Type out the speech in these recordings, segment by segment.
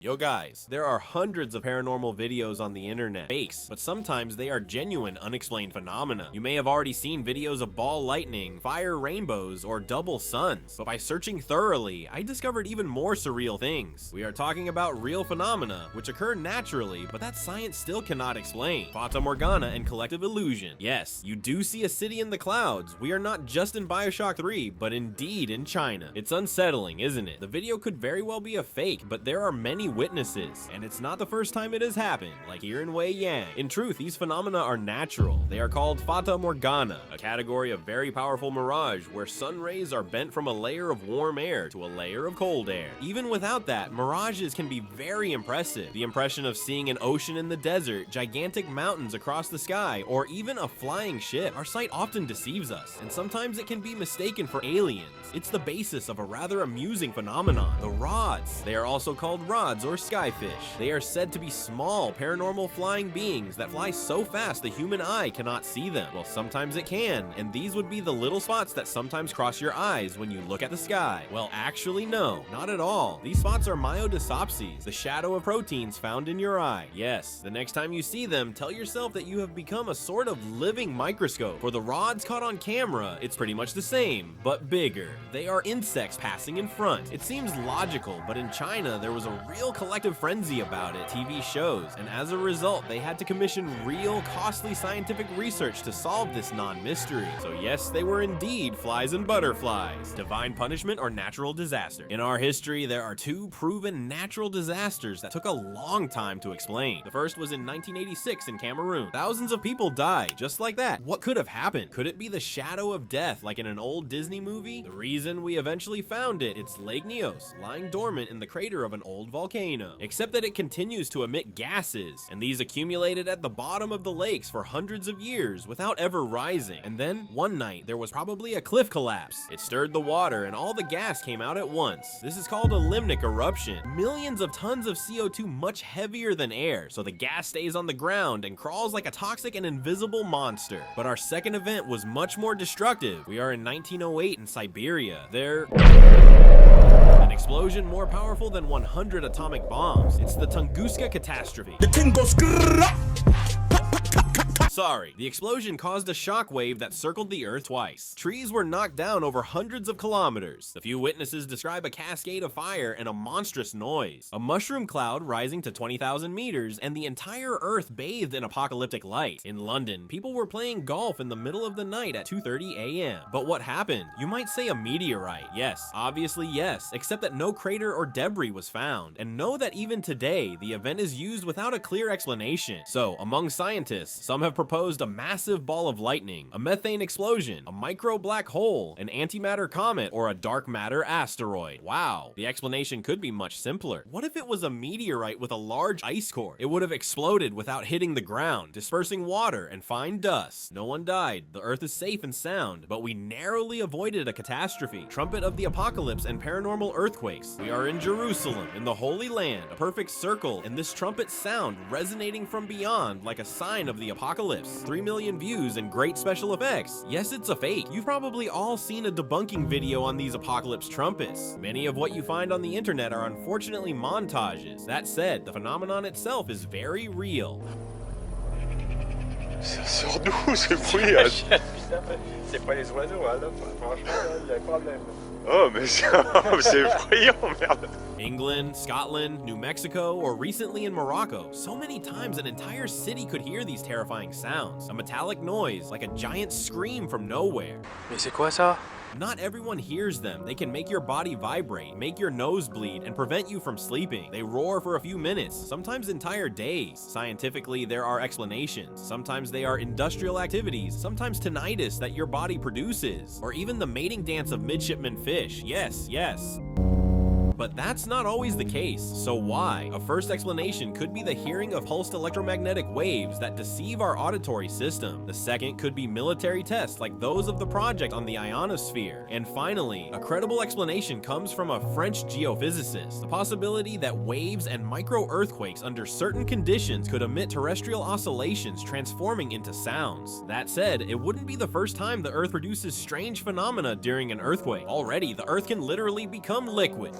Yo guys, there are hundreds of paranormal videos on the internet, fakes, but sometimes they are genuine unexplained phenomena. You may have already seen videos of ball lightning, fire rainbows, or double suns, but by searching thoroughly, I discovered even more surreal things. We are talking about real phenomena, which occur naturally, but that science still cannot explain. Fata Morgana and collective illusion. Yes, you do see a city in the clouds. We are not just in BioShock 3, but indeed in China. It's unsettling, isn't it? The video could very well be a fake, but there are many witnesses, and it's not the first time it has happened, like here in Wei Yang. In truth, these phenomena are natural. They are called Fata Morgana, a category of very powerful mirage where sun rays are bent from a layer of warm air to a layer of cold air. Even without that, mirages can be very impressive. The impression of seeing an ocean in the desert, gigantic mountains across the sky, or even a flying ship. Our sight often deceives us, and sometimes it can be mistaken for aliens. It's the basis of a rather amusing phenomenon, the rods. They are also called rods or skyfish. They are said to be small, paranormal flying beings that fly so fast the human eye cannot see them. Well, sometimes it can, and these would be the little spots that sometimes cross your eyes when you look at the sky. Well, actually no, not at all. These spots are myodysopsies, the shadow of proteins found in your eye. Yes, the next time you see them, tell yourself that you have become a sort of living microscope. For the rods caught on camera, it's pretty much the same, but bigger. They are insects passing in front. It seems logical, but in China, there was a real collective frenzy about it, TV shows, and as a result, they had to commission real, costly scientific research to solve this non-mystery. So yes, they were indeed flies and butterflies, divine punishment or natural disaster. In our history, there are two proven natural disasters that took a long time to explain. The first was in 1986 in Cameroon. Thousands of people died, just like that. What could have happened? Could it be the shadow of death like in an old Disney movie? The reason we eventually found it, it's Lake Nyos, lying dormant in the crater of an old volcano. Except that it continues to emit gases, and these accumulated at the bottom of the lakes for hundreds of years without ever rising. And then, one night, there was probably a cliff collapse. It stirred the water, and all the gas came out at once. This is called a limnic eruption. Millions of tons of CO2 much heavier than air, so the gas stays on the ground and crawls like a toxic and invisible monster. But our second event was much more destructive. We are in 1908 in Siberia. An explosion more powerful than 100 atomic bombs. It's the Tunguska catastrophe. The thing goes Sorry, the explosion caused a shockwave that circled the Earth twice. Trees were knocked down over hundreds of kilometers. The few witnesses describe a cascade of fire and a monstrous noise. A mushroom cloud rising to 20,000 meters, and the entire Earth bathed in apocalyptic light. In London, people were playing golf in the middle of the night at 2:30 a.m. But what happened? You might say a meteorite. Yes, obviously yes, except that no crater or debris was found. And know that even today, the event is used without a clear explanation. So, among scientists, some have proposed a massive ball of lightning, a methane explosion, a micro black hole, an antimatter comet, or a dark matter asteroid. Wow, the explanation could be much simpler. What if it was a meteorite with a large ice core? It would have exploded without hitting the ground, dispersing water and fine dust. No one died, the Earth is safe and sound, but we narrowly avoided a catastrophe. Trumpet of the apocalypse and paranormal earthquakes. We are in Jerusalem, in the Holy Land, a perfect circle, and this trumpet sound resonating from beyond like a sign of the apocalypse. 3 million views and great special effects. Yes, it's a fake. You've probably all seen a debunking video on these apocalypse trumpets. Many of what you find on the internet are unfortunately montages. That said, the phenomenon itself is very real. Sur nous, ce bruit. C'est pas les oiseaux, hein, là. Franchement, il y a un problème. Oh, mais c'est effrayant, merde. England, Scotland, New Mexico, or recently in Morocco, so many times an entire city could hear these terrifying sounds. A metallic noise, like a giant scream from nowhere. Mais c'est quoi ça? Not everyone hears them. They can make your body vibrate, make your nose bleed, and prevent you from sleeping. They roar for a few minutes, sometimes entire days. Scientifically, there are explanations. Sometimes they are industrial activities, sometimes tinnitus that your body produces, or even the mating dance of midshipman fish. Yes, yes. But that's not always the case, so why? A first explanation could be the hearing of pulsed electromagnetic waves that deceive our auditory system. The second could be military tests like those of the project on the ionosphere. And finally, a credible explanation comes from a French geophysicist, the possibility that waves and micro-earthquakes under certain conditions could emit terrestrial oscillations transforming into sounds. That said, it wouldn't be the first time the Earth produces strange phenomena during an earthquake. Already, the Earth can literally become liquid.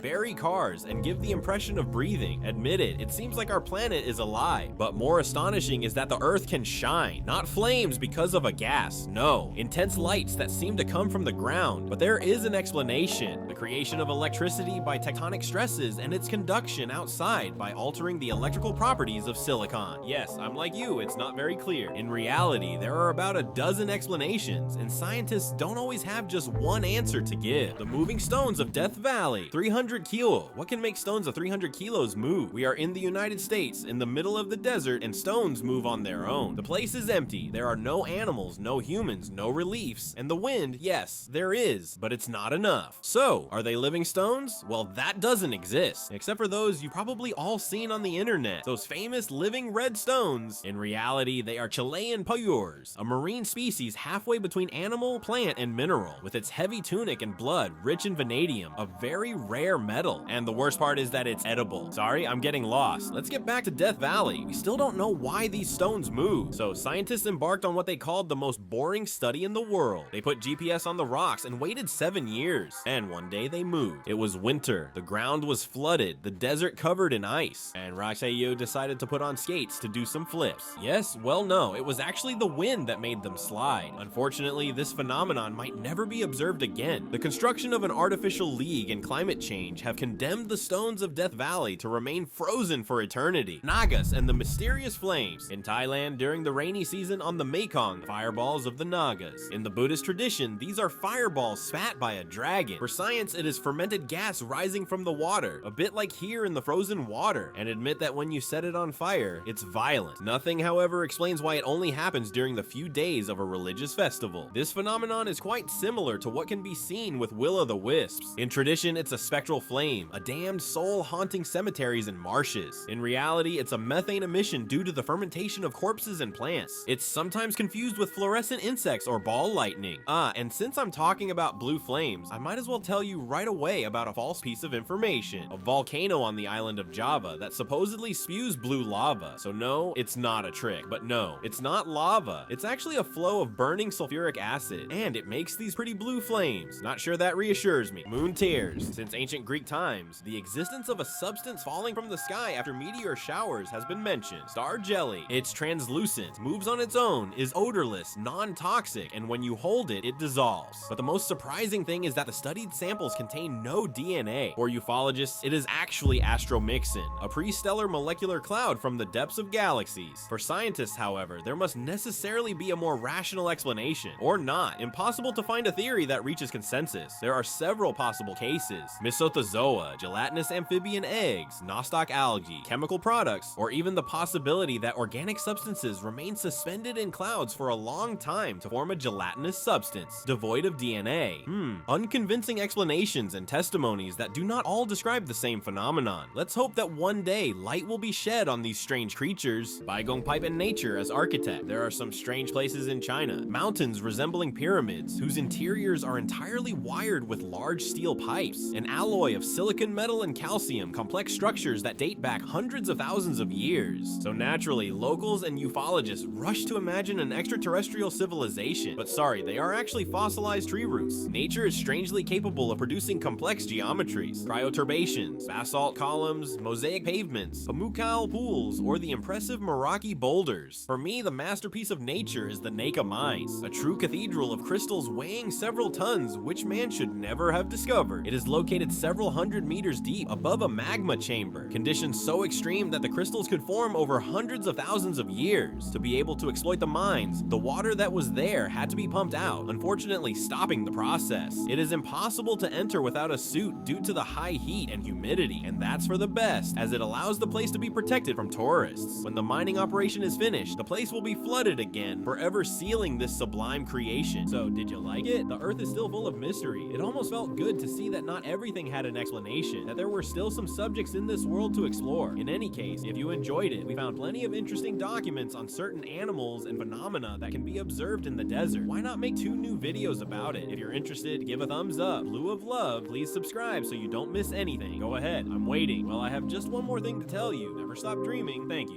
bury cars, and give the impression of breathing. Admit it seems like our planet is a lie. But more astonishing is that the Earth can shine, not flames because of a gas, no, intense lights that seem to come from the ground. But there is an explanation: the creation of electricity by tectonic stresses and its conduction outside by altering the electrical properties of silicon. Yes, I'm like you, it's not very clear. In reality, there are about a dozen explanations, and scientists don't always have just one answer to give. The moving stones of Death Valley. 300 kilo. What can make stones of 300 kilos move? We are in the United States, in the middle of the desert, and stones move on their own. The place is empty. There are no animals, no humans, no reliefs, and the wind, yes, there is, but it's not enough. So, are they living stones? Well, that doesn't exist, except for those you've probably all seen on the internet, those famous living red stones. In reality, they are Chilean payures, a marine species halfway between animal, plant, and mineral, with its heavy tunic and blood rich in vanadium, a very rare metal. And the worst part is that it's edible. Sorry, I'm getting lost. Let's get back to Death Valley. We still don't know why these stones move, so scientists embarked on what they called the most boring study in the world. They put GPS on the rocks and waited 7 years, and one day they moved. It was winter, the ground was flooded, the desert covered in ice, and Raxayo decided to put on skates to do some flips. Yes, well no, it was actually the wind that made them slide. Unfortunately, this phenomenon might never be observed again. The construction of an artificial league and climate change have condemned the stones of Death Valley to remain frozen for eternity. Nagas and the mysterious flames. In Thailand, during the rainy season on the Mekong, fireballs of the Nagas. In the Buddhist tradition, these are fireballs spat by a dragon. For science, it is fermented gas rising from the water, a bit like here in the frozen water. And admit that when you set it on fire, it's violent. Nothing, however, explains why it only happens during the few days of a religious festival. This phenomenon is quite similar to what can be seen with will-o'-the-wisps. In tradition, it's a spectral flame, a damned soul haunting cemeteries and marshes. In reality, it's a methane emission due to the fermentation of corpses and plants. It's sometimes confused with fluorescent insects or ball lightning. And since I'm talking about blue flames, I might as well tell you right away about a false piece of information. A volcano on the island of Java that supposedly spews blue lava. So no, it's not a trick. But no, it's not lava. It's actually a flow of burning sulfuric acid, and it makes these pretty blue flames. Not sure that reassures me. Moon tears. Since ancient Greek times, the existence of a substance falling from the sky after meteor showers has been mentioned. Star jelly. It's translucent, moves on its own, is odorless, non-toxic, and when you hold it, it dissolves. But the most surprising thing is that the studied samples contain no DNA. For ufologists, it is actually astromixin, a pre-stellar molecular cloud from the depths of galaxies. For scientists, however, there must necessarily be a more rational explanation, or not. Impossible to find a theory that reaches consensus. There are several possible cases: Mysozoa, gelatinous amphibian eggs, nostoc algae, chemical products, or even the possibility that organic substances remain suspended in clouds for a long time to form a gelatinous substance, devoid of DNA. Unconvincing explanations and testimonies that do not all describe the same phenomenon. Let's hope that one day light will be shed on these strange creatures. Bygone pipe in nature as architect. There are some strange places in China. Mountains resembling pyramids, whose interiors are entirely wired with large steel pipes. An alloy of silicon metal and calcium, complex structures that date back hundreds of thousands of years. So naturally, locals and ufologists rush to imagine an extraterrestrial civilization. But sorry, they are actually fossilized tree roots. Nature is strangely capable of producing complex geometries, cryoturbations, basalt columns, mosaic pavements, pamukkale pools, or the impressive Meraki boulders. For me, the masterpiece of nature is the Naica Mine, a true cathedral of crystals weighing several tons, which man should never have discovered. It is located several hundred meters deep above a magma chamber, conditions so extreme that the crystals could form over hundreds of thousands of years. To be able to exploit the mines, the water that was there had to be pumped out, unfortunately stopping the process. It is impossible to enter without a suit due to the high heat and humidity, and that's for the best, as it allows the place to be protected from tourists. When the mining operation is finished, the place will be flooded again, forever sealing this sublime creation. So, did you like it? The Earth is still full of mystery. It almost felt good to see that not everything had an explanation, that there were still some subjects in this world to explore. In any case, if you enjoyed it, we found plenty of interesting documents on certain animals and phenomena that can be observed in the desert. Why not make 2 new videos about it? If you're interested, give a thumbs up. Blue of love, please subscribe so you don't miss anything. Go ahead, I'm waiting. Well, I have just one more thing to tell you. Never stop dreaming. Thank you.